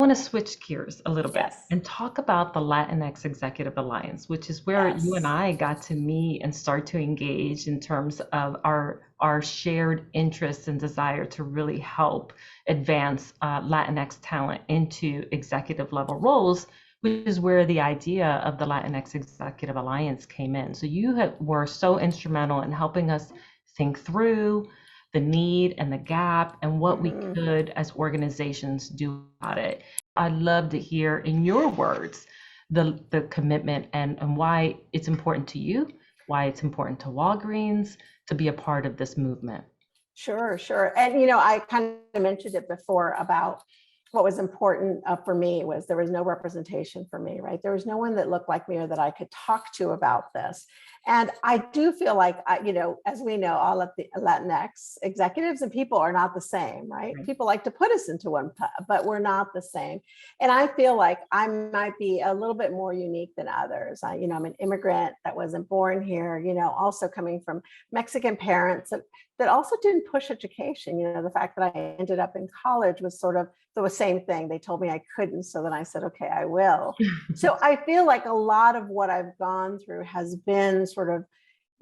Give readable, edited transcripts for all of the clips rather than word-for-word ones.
want to switch gears a little bit Yes. and talk about the Latinx Executive Alliance, which is where you and Yes. I got to meet and start to engage in terms of our shared interests and desire to really help advance Latinx talent into executive level roles, which is where the idea of the Latinx Executive Alliance came in. So were so instrumental in helping us think through the need and the gap and what we Hmm. could as organizations do about it. I'd love to hear in your words the commitment and why it's important to you, why it's important to Walgreens to be a part of this movement. Sure, sure. And I kind of mentioned it before about what was important for me was there was no representation for me, right? There was no one that looked like me or that I could talk to about this. And I do feel like, as we know, all of the Latinx executives and people are not the same, right? Right. People like to put us into one, but we're not the same. And I feel like I might be a little bit more unique than others. I'm an immigrant that wasn't born here, also coming from Mexican parents that also didn't push education. The fact that I ended up in college was sort of the same thing. They told me I couldn't. So then I said, okay, I will. So I feel like a lot of what I've gone through has been sort of,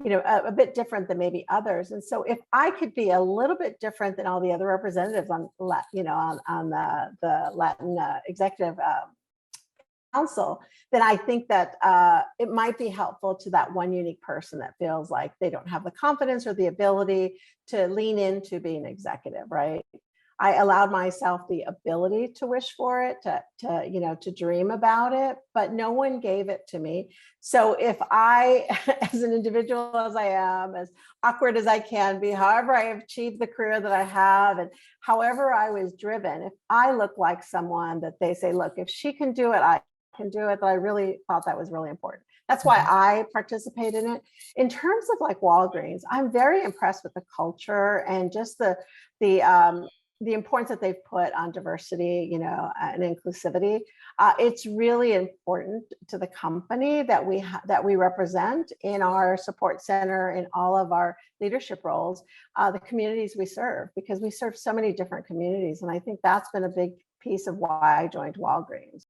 a bit different than maybe others. And so if I could be a little bit different than all the other representatives on, on the Latin Executive Council, then I think that it might be helpful to that one unique person that feels like they don't have the confidence or the ability to lean into being executive, right? I allowed myself the ability to wish for it, to dream about it, but no one gave it to me. So if I, as an individual as I am, as awkward as I can be, however I have achieved the career that I have, and however I was driven, if I look like someone that they say, look, if she can do it, I can do it. But I really thought that was really important. That's why I participate in it. In terms of like Walgreens, I'm very impressed with the culture and just the importance that they've put on diversity, and inclusivity. It's really important to the company that we represent in our support center, in all of our leadership roles, the communities we serve, because we serve so many different communities. And I think that's been a big piece of why I joined Walgreens.